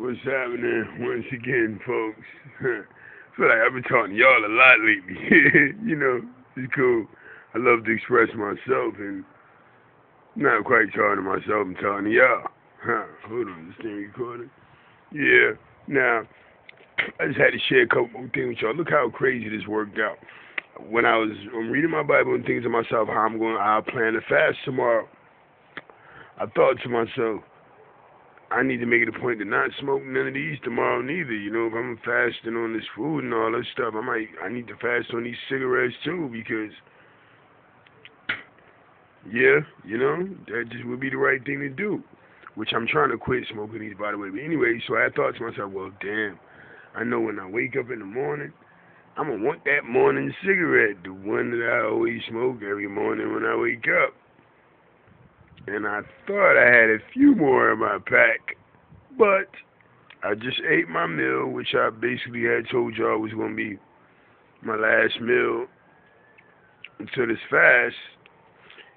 What's happening once again, folks? Feel like I've been talking to y'all a lot lately. It's cool. I love to express myself, and I'm not quite talking to myself. I'm talking to y'all. Hold on, this thing recording? Yeah. Now, I just had to share a couple more things with y'all. Look how crazy this worked out. When I was reading my Bible and thinking to myself how I'll plan to fast tomorrow, I thought to myself, I need to make it a point to not smoke none of these tomorrow neither. If I'm fasting on this food and all that stuff, I need to fast on these cigarettes too because yeah, that just would be the right thing to do. Which I'm trying to quit smoking these, by the way. But anyway, so I thought to myself, well, damn, I know when I wake up in the morning, I'm gonna want that morning cigarette, the one that I always smoke every morning when I wake up. And I thought I had a few more in my pack, but I just ate my meal, which I basically had told y'all was going to be my last meal until this fast.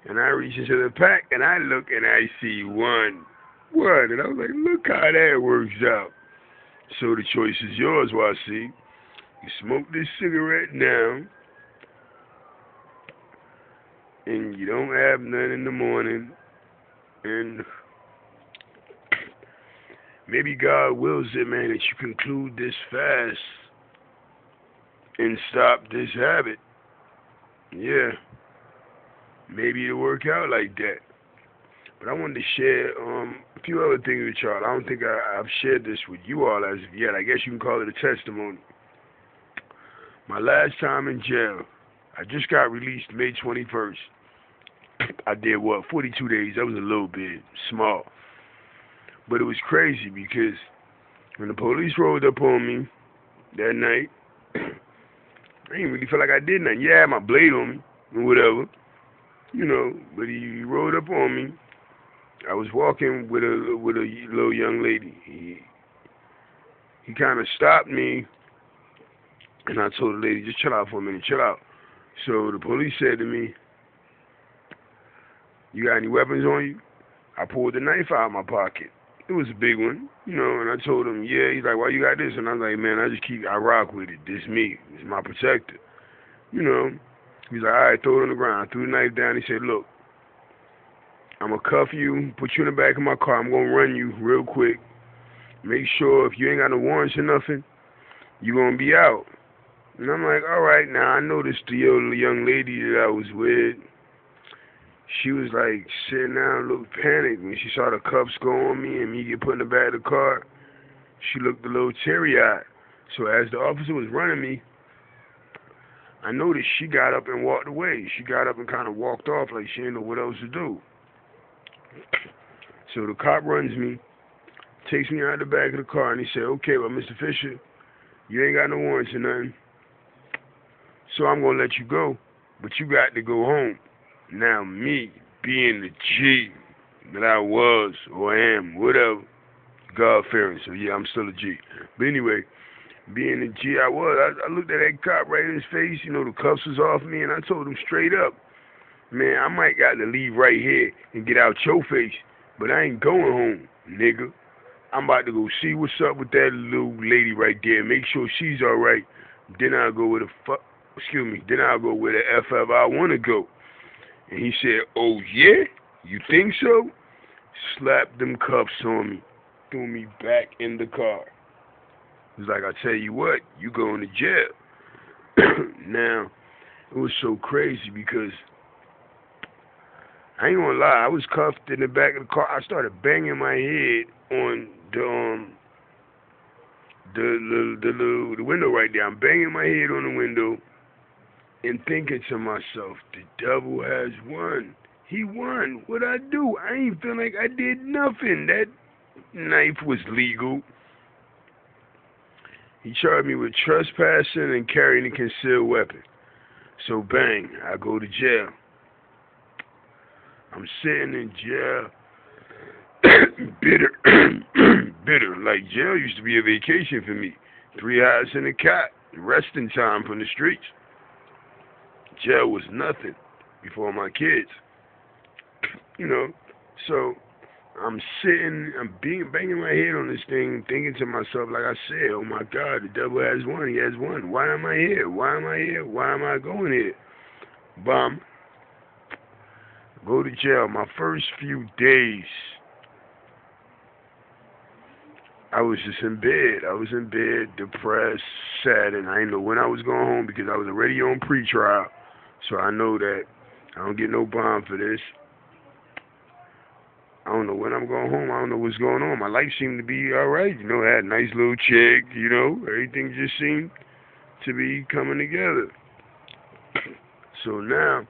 And I reach into the pack, and I look, and I see one. And I was like, look how that works out. So the choice is yours, YC. You smoke this cigarette now, and you don't have none in the morning, and maybe God wills it, man, that you conclude this fast and stop this habit. Yeah, maybe it'll work out like that. But I wanted to share a few other things with y'all. I don't think I've shared this with you all as of yet. I guess you can call it a testimony. My last time in jail, I just got released May 21st. I did, 42 days. That was a little bit small. But it was crazy because when the police rolled up on me that night, I didn't really feel like I did nothing. Yeah, I had my blade on me and whatever, but he rolled up on me. I was walking with a little young lady. He kind of stopped me, and I told the lady, just chill out for a minute, chill out. So the police said to me, you got any weapons on you? I pulled the knife out of my pocket. It was a big one, and I told him, yeah. He's like, why you got this? And I was like, man, I rock with it. This me. It's my protector. He's like, all right, throw it on the ground. I threw the knife down. He said, look, I'm going to cuff you, put you in the back of my car. I'm going to run you real quick. Make sure if you ain't got no warrants or nothing, you're going to be out. And I'm like, all right. Now, I noticed the young lady that I was with, she was like sitting down, a little panicked when she saw the cuffs go on me and me get put in the back of the car. She looked a little teary-eyed. So as the officer was running me, I noticed she got up and walked away. She got up and kind of walked off like she didn't know what else to do. So the cop runs me, takes me out the back of the car, and he said, okay, well, Mr. Fisher, you ain't got no warrants or nothing, so I'm going to let you go, but you got to go home. Now, me, being the G that I was or am, whatever, God-fearing, so yeah, I'm still a G. But anyway, being the G I was, I looked at that cop right in his face, the cuffs was off me, and I told him straight up, man, I might got to leave right here and get out your face, but I ain't going home, nigga. I'm about to go see what's up with that little lady right there, make sure she's all right. Then I'll go where then I'll go where the FF I want to go. And he said, oh, yeah? You think so? Slapped them cuffs on me. Threw me back in the car. He was like, I tell you what, you going to jail. Now, it was so crazy because I ain't gonna lie, I was cuffed in the back of the car. I started banging my head on the window right there. I'm banging my head on the window and thinking to myself, the devil has won. He won. What'd I do? I ain't feel like I did nothing. That knife was legal. He charged me with trespassing and carrying a concealed weapon. So bang, I go to jail. I'm sitting in jail, bitter, bitter. Like jail used to be a vacation for me. 3 hours in a cot, resting time from the streets. Jail was nothing before my kids. So I'm sitting, banging my head on this thing, thinking to myself, like I said, oh my God, the devil has won. He has won. Why am I here? Why am I here? Why am I going here? Bum. Go to jail. My first few days, I was just in bed. I was in bed, depressed, sad, and I didn't know when I was going home because I was already on pretrial. So I know that I don't get no bond for this. I don't know when I'm going home. I don't know what's going on. My life seemed to be all right. You know, I had a nice little chick. You know, everything just seemed to be coming together. So now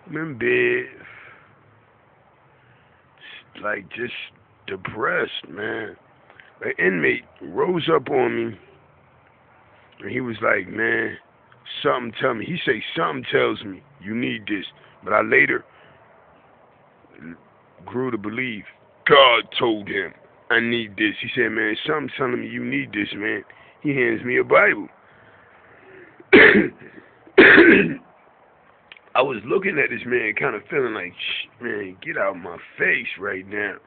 I'm in bed, like just depressed, man. An inmate rose up on me, and he was like, man, something tell me. He say, something tells me you need this. But I later grew to believe God told him I need this. He said, man, something telling me you need this, man. He hands me a Bible. I was looking at this man, kind of feeling like, man, get out of my face right now.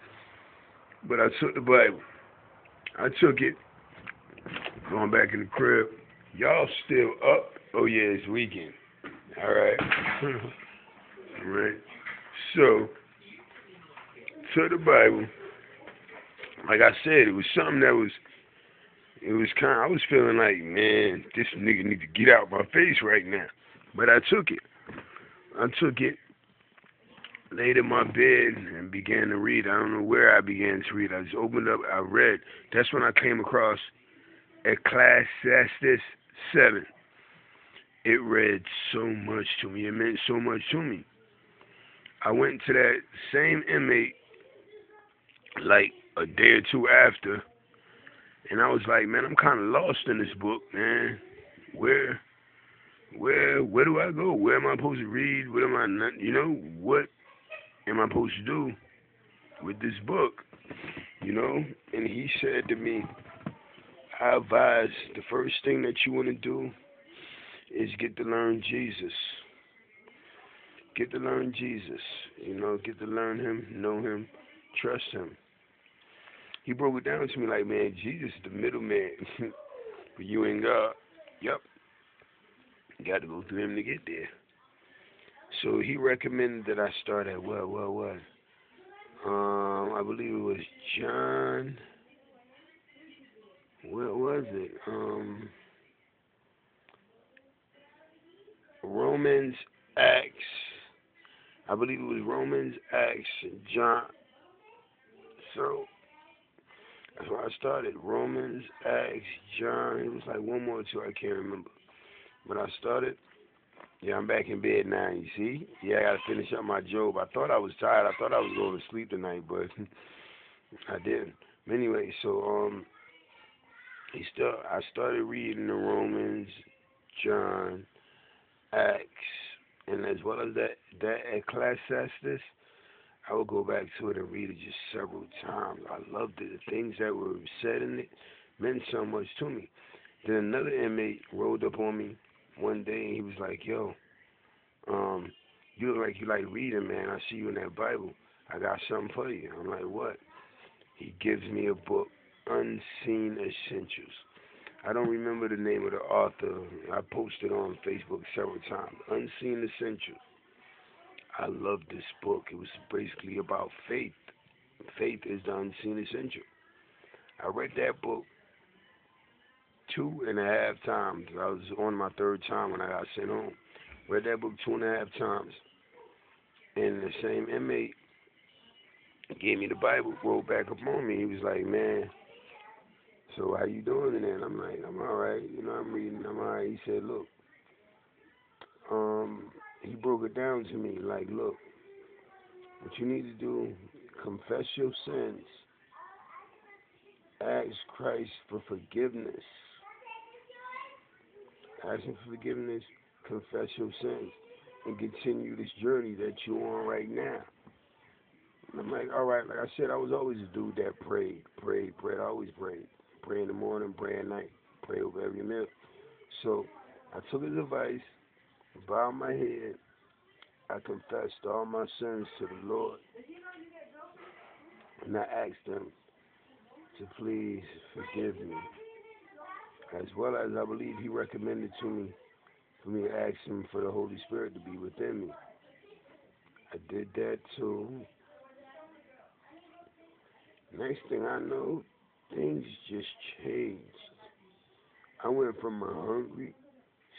But I took the Bible. I took it, going back in the crib. Y'all still up? Oh, yeah, it's weekend. All right. All right. So, took the Bible. Like I said, it was something that was, I was feeling like, man, this nigga need to get out of my face right now. But I took it. I took it, laid in my bed, and began to read. I don't know where I began to read. I just opened up, I read. That's when I came across Ecclesiastes 7. It read so much to me. It meant so much to me. I went to that same inmate like a day or two after, and I was like, man, I'm kind of lost in this book, man. Where do I go? Where am I supposed to read? What am I not, what am I supposed to do with this book? And he said to me, I advise the first thing that you want to do is get to learn Jesus. Get to learn Jesus. Get to learn him, know him, trust him. He broke it down to me like, man, Jesus is the middleman for you and God. Yep. You got to go through him to get there. So he recommended that I start at what? I believe it was John. What was it? Romans, Acts. I believe it was Romans, Acts, John. So that's where I started. Romans, Acts, John. It was like one more or two. I can't remember. But I started. Yeah, I'm back in bed now, you see? Yeah, I got to finish up my Job. I thought I was tired. I thought I was going to sleep tonight, but I didn't. Anyway, so I started reading the Romans, John, Acts, and as well as that Ecclesiastes, I would go back to it and read it just several times. I loved it. The things that were said in it meant so much to me. Then another inmate rolled up on me one day, and he was like, yo, you look like you like reading, man. I see you in that Bible. I got something for you. I'm like, what? He gives me a book, Unseen Essentials. I don't remember the name of the author. I posted on Facebook several times. Unseen Essentials. I love this book. It was basically about faith. Faith is the unseen essential. I read that book 2.5 times. I was on my third time when I got sent home. Read that book 2.5 times. And the same inmate gave me the Bible, rolled back up on me. He was like, man, so how you doing in there? And I'm like, I'm all right. I'm reading. I'm all right. He said, look, he broke it down to me like, look, what you need to do, confess your sins, ask Christ for forgiveness, ask him for forgiveness, confess your sins, and continue this journey that you're on right now. And I'm like, all right, like I said, I was always a dude that prayed. I always prayed. Pray in the morning, pray at night, pray over every meal. So I took his advice, bowed my head, I confessed all my sins to the Lord, And I asked him to please forgive me, as well as I believe he recommended to me for me to ask him for the Holy Spirit to be within me. I did that too. Next thing I know, things just changed. I went from a hungry,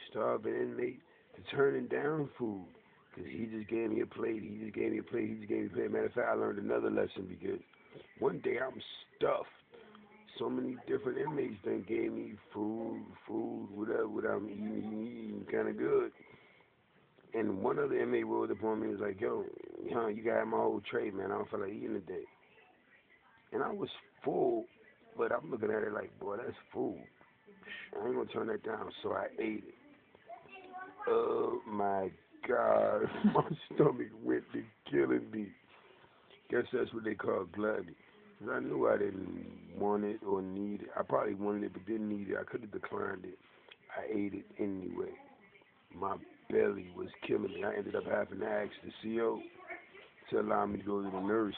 starving inmate to turning down food. Because he just gave me a plate, he just gave me a plate, he just gave me a plate. Matter of fact, I learned another lesson because one day I'm stuffed. So many different inmates then gave me food, whatever, what I'm eating kind of good. And one other inmate rolled up on me and was like, yo, you got my whole tray, man. I don't feel like eating today. And I was full, but I'm looking at it like, boy, that's food. I ain't going to turn that down. So I ate it. Oh, my God. My stomach went to killing me. Guess that's what they call gluttony. Because I knew I didn't want it or need it. I probably wanted it but didn't need it. I could have declined it. I ate it anyway. My belly was killing me. I ended up having to ask the CO to allow me to go to the nurse.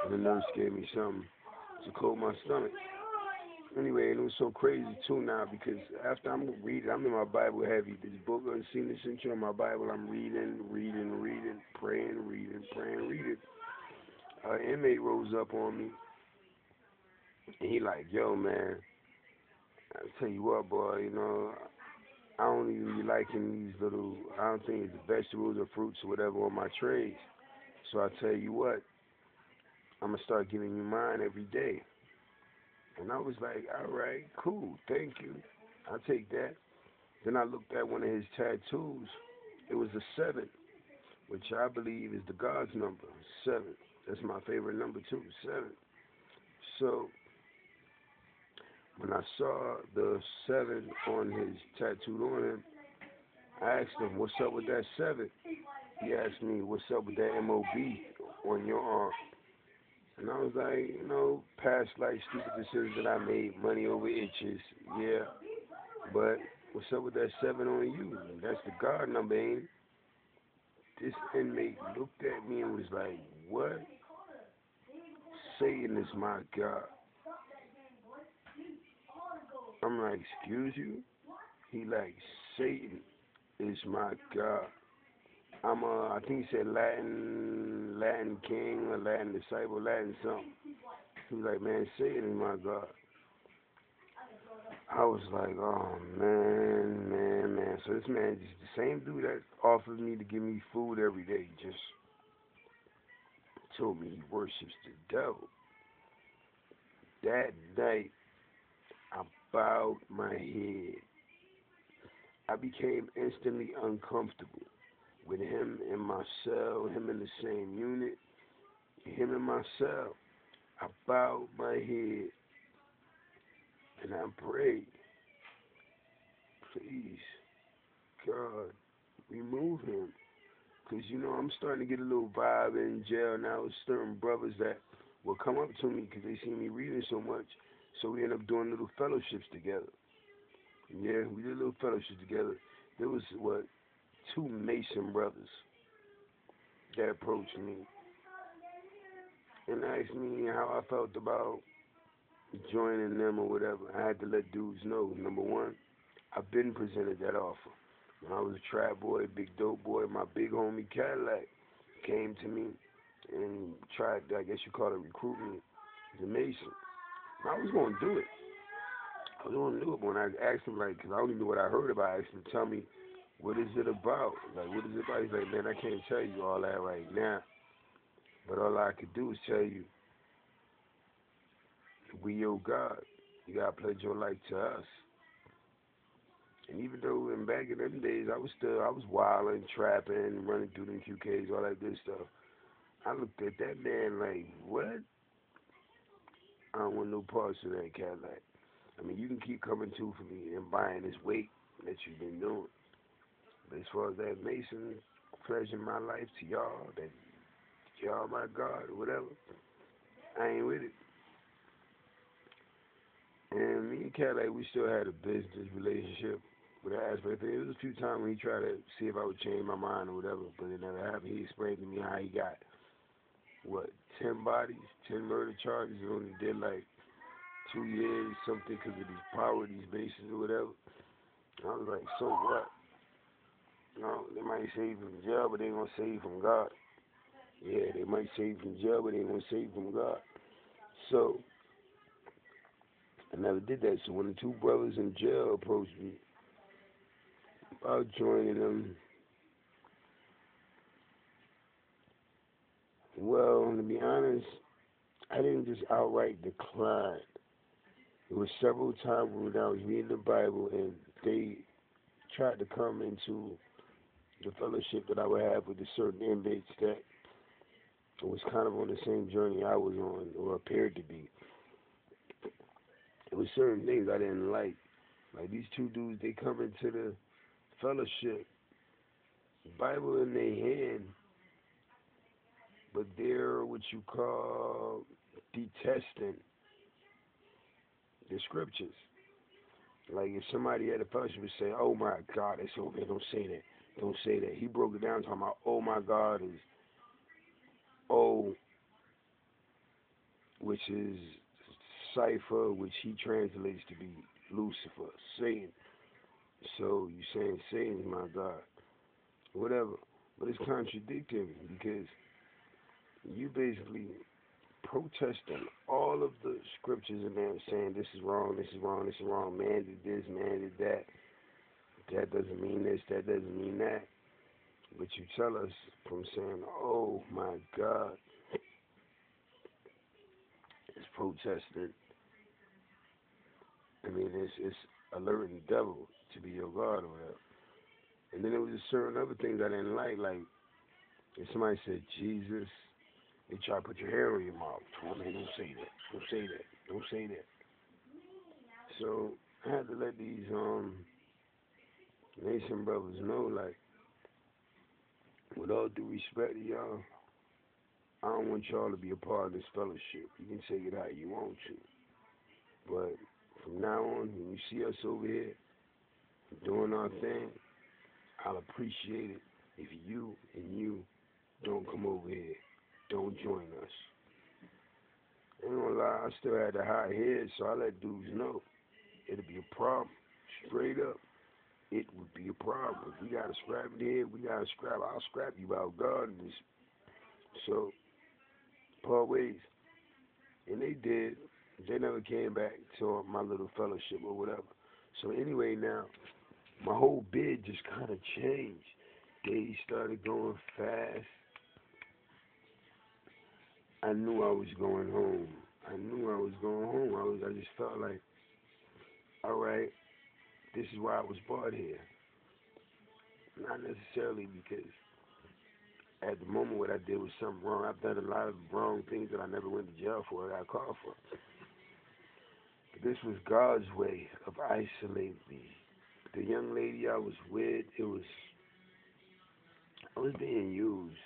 And the nurse gave me something to coat my stomach. Anyway, and it was so crazy too now because after I'm reading, I'm in my Bible heavy. This book, Unseen Essential in my Bible, I'm reading, praying, reading. An inmate rose up on me, and he like, yo, man, I tell you what, boy, I don't even be liking these little, I don't think it's vegetables or fruits or whatever on my trays. So I tell you what, I'm going to start giving you mine every day. And I was like, all right, cool, thank you. I'll take that. Then I looked at one of his tattoos. It was a 7, which I believe is the God's number, 7. That's my favorite number too, 7. So when I saw the 7 on his tattooed on him, I asked him, what's up with that 7? He asked me, what's up with that MOB on your arm? And I was like, past life stupid decisions that I made, money over itches, yeah. But what's up with that 7 on you? That's the God number, ain't it? This inmate looked at me and was like, what? Satan is my God. I'm like, excuse you? He like, Satan is my God. I think he said Latin king or Latin disciple, Latin something. He was like, man, Satan is my God. I was like, oh, man. So this man, just the same dude that offered me to give me food every day, just told me he worships the devil. That night, I bowed my head. I became instantly uncomfortable with him in my cell, him in the same unit, him in my cell. I bowed my head and I prayed, please, God, remove him. Because, I'm starting to get a little vibe in jail now with certain brothers that will come up to me because they see me reading so much. So we end up doing little fellowships together. Yeah, we did little fellowships together. There was, 2 Mason brothers that approached me and asked me how I felt about joining them or whatever. I had to let dudes know, number one, I've been presented that offer. When I was a trap boy, big dope boy, my big homie Cadillac came to me and tried, I guess you call it recruitment, as a Mason. I was going to do it. I was going to do it, but when I asked him, because I don't even know what I heard about, I asked him to tell me, what is it about? What is it about? He's like, man, I can't tell you all that right now. But all I could do is tell you, we your God. You got to pledge your life to us. And even though back in them days, I was wilding, trapping, running through them QKs, all that good stuff. I looked at that man like, what? I don't want no parts of that Cadillac. I mean, you can keep coming to for me and buying this weight that you've been doing. But as far as that Mason pledging my life to y'all, that y'all my God or whatever, I ain't with it. And me and Cadillac, we still had a business relationship with that aspect. There was a few times when he tried to see if I would change my mind or whatever, but it never happened. He explained to me how he got what, 10 bodies, 10 murder charges, and only did like 2 years, something, because of these power, these bases or whatever. And I was like, so what? No, they might save from jail, but they ain't gonna save from God. Yeah, they might save from jail, but they ain't gonna save from God. So, I never did that. So when the two brothers in jail approached me about joining them, well, to be honest, I didn't just outright decline. It was several times when I was reading the Bible and they tried to come into the fellowship that I would have with the certain inmates that was kind of on the same journey I was on, or appeared to be. It was certain things I didn't like. Like these two dudes, they come into the fellowship, Bible in their hand, but they're what you call detesting the scriptures. Like if somebody at a fellowship would say, "Oh my God, it's over there. Don't say that. Don't say that." He broke it down talking about, "Oh my God" is "Oh," which is cipher, which he translates to be Lucifer, Satan. So you saying Satan's my God, whatever. But it's contradictory because you basically protesting all of the scriptures in there saying this is wrong, this is wrong, this is wrong, man did this, man did that. That doesn't mean this, that doesn't mean that. But you tell us from saying, oh my God, it's protesting. I mean, it's alerting the devil to be your God or whatever. And then there was a certain other things I didn't like if somebody said Jesus, they try to put your hair on your mouth. Oh man, don't say that, don't say that, don't say that. So I had to let these nation brothers know, like, with all due respect to y'all, I don't want y'all to be a part of this fellowship. You can take it how you want to. But from now on, when you see us over here doing our thing, I'll appreciate it if you and you don't come over here. Don't join us. Ain't gonna lie, I still had the high head, so I let dudes know. It'll be a problem. Straight up, it would be a problem. If we gotta scrap it here, we gotta scrap. I'll scrap you about God and this. So, part ways. And they did. They never came back to my little fellowship or whatever. So anyway, now, my whole bid just kind of changed. Days started going fast. I knew I was going home. I knew I was going home. I just felt like, all right, this is why I was brought here. Not necessarily because at the moment what I did was something wrong. I've done a lot of wrong things that I never went to jail for. I got caught for. But this was God's way of isolating me. The young lady I was with, I was being used.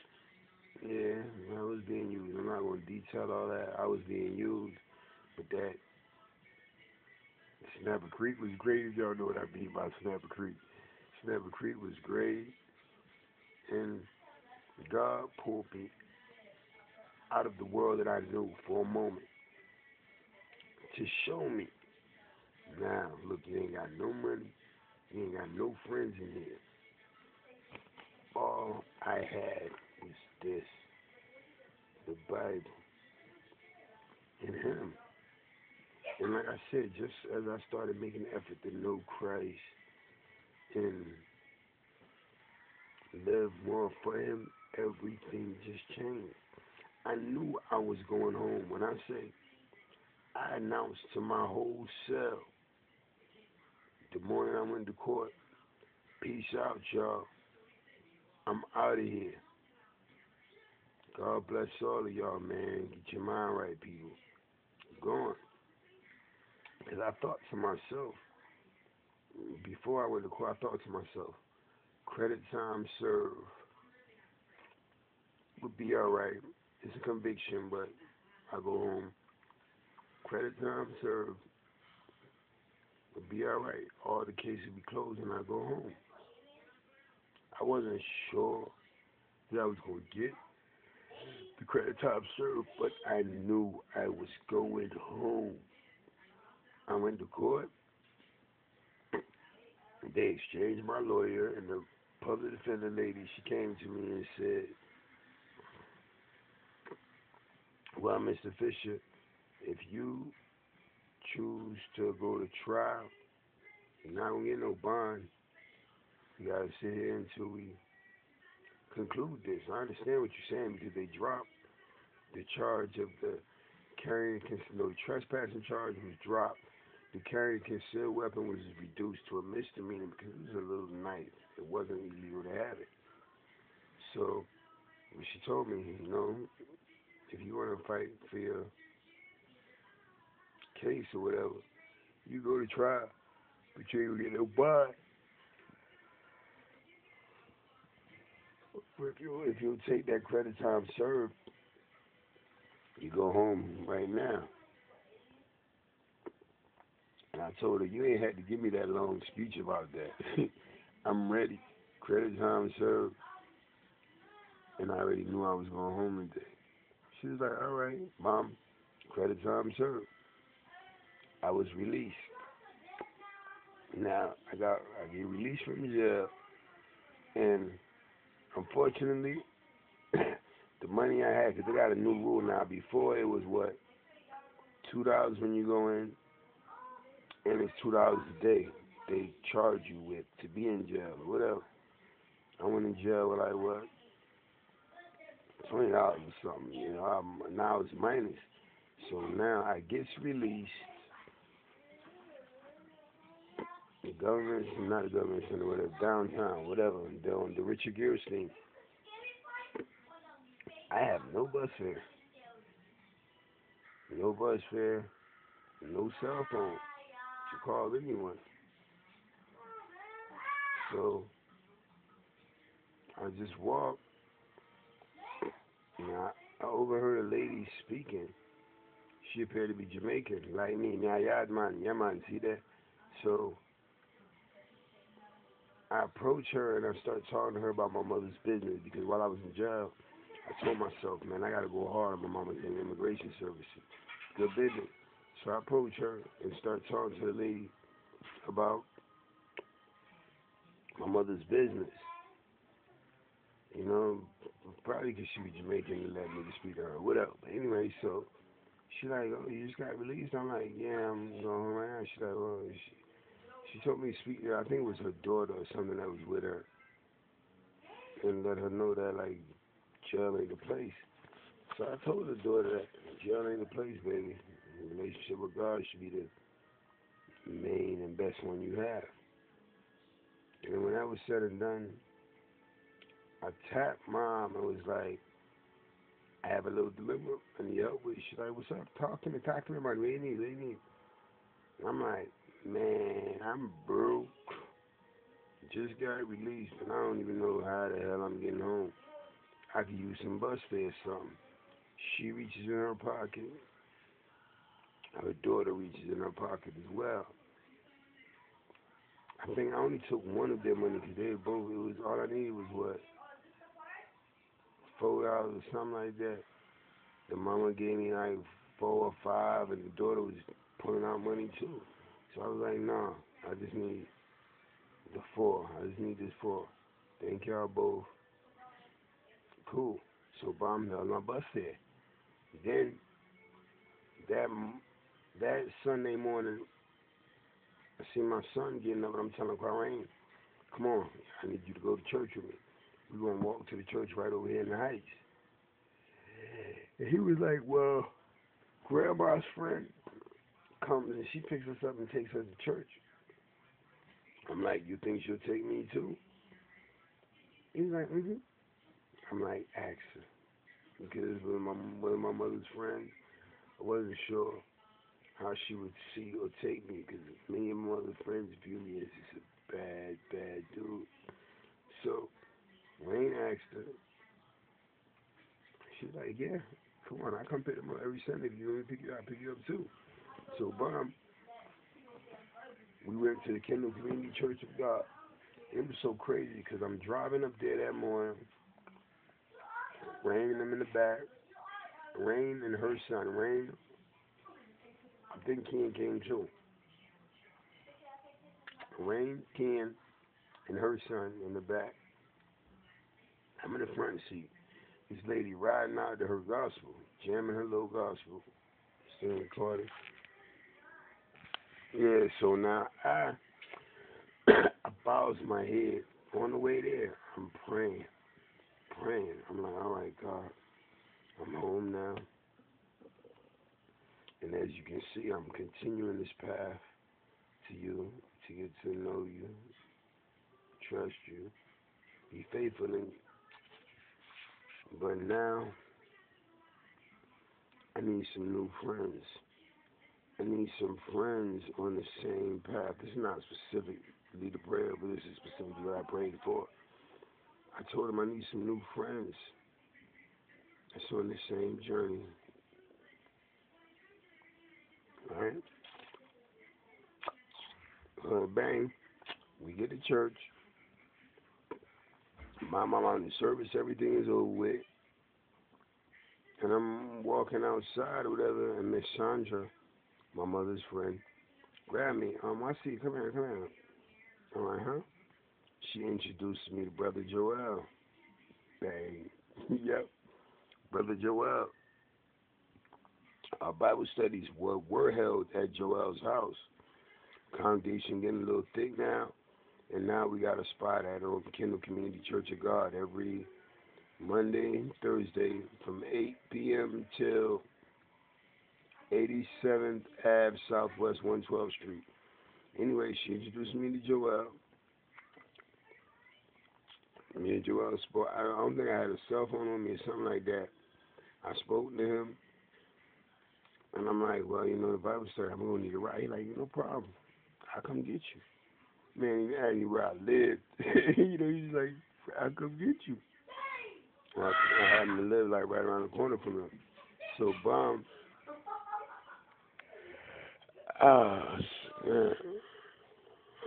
Yeah, I was being used. I'm not going to detail all that. I was being used. But that Snapper Creek was great, if y'all know what I mean by Snapper Creek. Snapper Creek was great. And God pulled me out of the world that I knew for a moment to show me. Now, look, you ain't got no money. You ain't got no friends in here. All I had was this, the Bible, and Him. And like I said, just as I started making an effort to know Christ and live more for Him, everything just changed. I knew I was going home. When I say, I announced to my whole cell the morning I went to court, peace out, y'all. I'm out of here. God bless all of y'all, man. Get your mind right, people. Gone. Because I thought to myself, before I went to court, I thought to myself, credit time served would be alright. It's a conviction, but I go home. Credit time served would be alright. All the cases would be closed and I go home. I wasn't sure that I was going to get the credit time served, but I knew I was going home. I went to court. They exchanged my lawyer, and the public defender lady, she came to me and said, well, Mr. Fisher, if you choose to go to trial, you're not going to get no bond. You got to sit here until we conclude this. I understand what you're saying because they dropped the charge of the the trespassing charge was dropped. The carrying concealed weapon was reduced to a misdemeanor because it was a little knife. It wasn't illegal to have it. So, what she told me, if you want to fight for your case or whatever, you go to trial, but you ain't gonna get no bond. If you take that credit time served, you go home right now. And I told her, you ain't had to give me that long speech about that. I'm ready. Credit time served. And I already knew I was going home today. She was like, all right, Mom, credit time served. I was released. Now, I get released from jail. And unfortunately, the money I had, because they got a new rule now. Before it was what? $2 when you go in, and it's $2 a day they charge you with to be in jail or whatever. I went in jail with like what? $20 or something. Now it's minus. So now I gets released. The government, not the government center, whatever, downtown, whatever, on the Richard Gere scheme. I have no bus fare. No bus fare, no cell phone to call anyone. So I just walked, and I overheard a lady speaking. She appeared to be Jamaican, like me. Man, see that? So I approached her and I started talking to her about my mother's business because while I was in jail, I told myself, man, I got to go hard on my mama's in immigration services. Good business. So I approached her and started talking to the lady about my mother's business. Probably because she was Jamaican and let me to speak to her, whatever. But anyway, so she like, oh, you just got released? I'm like, yeah, I'm going home right now. She like, well, she told me to speak to her. I think it was her daughter or something that was with her, and let her know that like jail ain't the place. So I told her daughter that jail ain't the place, baby. The relationship with God should be the main and best one you have. And when that was said and done, I tapped Mom and was like, I have a little delivery and the help with. She's like, what's up? Talk to me about it. What do you need? I'm like, man, I'm broke. Just got released and I don't even know how the hell I'm getting home. I could use some bus fare or something. She reaches in her pocket. Her daughter reaches in her pocket as well. I think I only took one of their money because they both, all I needed was what? $4 or something like that. The mama gave me like 4 or 5 and the daughter was pulling out money too. So I was like, nah, I just need the 4. I just need this 4. Thank y'all both. Cool. So Bomb held my bus there. Then that Sunday morning, I see my son getting up and I'm telling Quarain, come on, I need you to go to church with me. We're going to walk to the church right over here in the Heights. And he was like, well, Grandma's friend comes and she picks us up and takes us to church. I'm like, you think she'll take me too? He's like, mm-hmm. I'm like, ask her. Because with one of my mother's friends, I wasn't sure how she would see or take me because many of my mother's friends view me as just a bad dude. So Wayne asked her. She's like, yeah, come on, I come pick them up every Sunday. If you want me to pick you up, I pick you up too. So Bomb, we went to the Kendall Community Church of God. It was so crazy because I'm driving up there that morning, bringing them in the back. Rain and her son. Rain, I think Ken came too. Rain, Ken, and her son in the back. I'm in the front seat. This lady riding out to her gospel, jamming her little gospel, still recording. Yeah, so now I bows my head on the way there. I'm praying. I'm like, all right, God, I'm home now. And as you can see, I'm continuing this path to you, to get to know you, trust you, be faithful in you. But now, I need some new friends. I need some friends on the same path. This is not specifically the prayer, but this is specifically what I prayed for. I told him I need some new friends that's on the same journey. Alright? Bang. We get to church. My mom on the service, everything is over with. And I'm walking outside or whatever, and Miss Sandra, my mother's friend, grabbed me. I see you. Come here. I'm like, huh? She introduced me to Brother Joel. Bang. Yep. Brother Joel. Our Bible studies were held at Joel's house. Congregation getting a little thick now. And now we got a spot at Oak Kendall Community Church of God every Monday, Thursday from 8 p.m. till 87th Ave, Southwest 112th Street. Anyway, she introduced me to Joel. Me and Joel spoke. I don't think I had a cell phone on me or something like that. I spoke to him, and I'm like, well, the Bible study, I'm going to need a ride. He's like, no problem. I'll come get you. Man, he asked me where I lived. He's like, I'll come get you. Well, I happen to live like right around the corner from him. So, bomb. Yeah.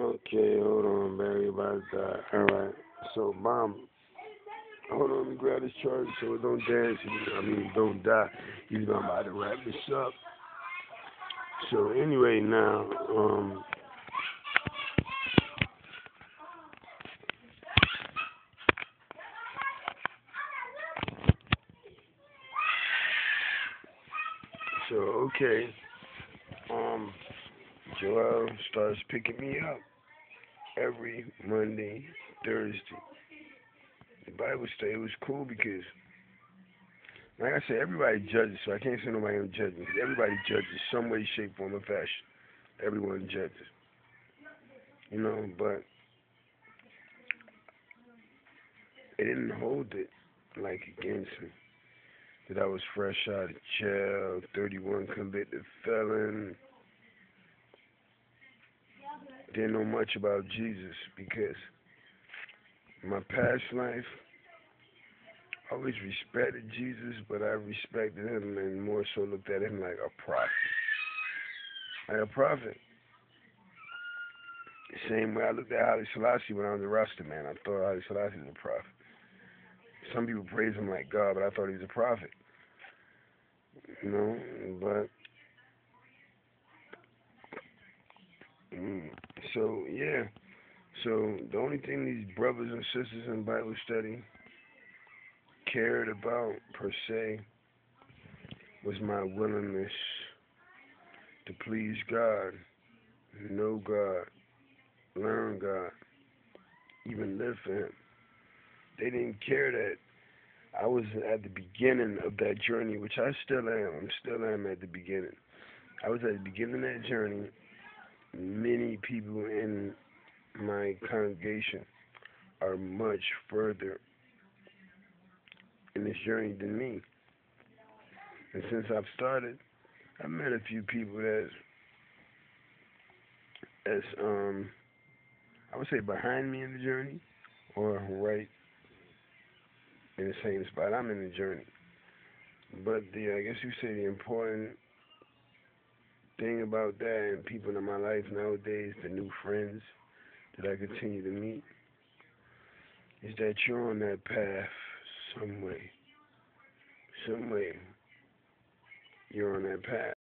Okay, hold on, baby, about that. All right. So, bomb. Hold on, let me grab this charger so it don't dance. Don't die. I'm about to wrap this up. So, anyway, now, okay. Joel starts picking me up every Monday, Thursday. The Bible study was cool because, like I said, everybody judges, so I can't say nobody don't judge me. Everybody judges some way, shape, form, or fashion. Everyone judges. But it didn't hold it, like, against me. That I was fresh out of jail, 31 convicted felon. Didn't know much about Jesus because my past life, I always respected Jesus, but I respected him and more so looked at him like a prophet. Like a prophet. The same way I looked at Haile Selassie when I was a Rasta man. I thought Haile Selassie was a prophet. Some people praise him like God, but I thought he was a prophet. But so yeah. So the only thing these brothers and sisters in Bible study cared about per se was my willingness to please God, know God, learn God, even live for him. They didn't care that I was at the beginning of that journey, which I still am. I still am at the beginning. I was at the beginning of that journey. Many people in my congregation are much further in this journey than me. And since I've started, I've met a few people that's I would say behind me in the journey or right in the same spot I'm in the journey. But I guess you say the important thing about that and people in my life nowadays, the new friends that I continue to meet, is that you're on that path some way. you're on that path.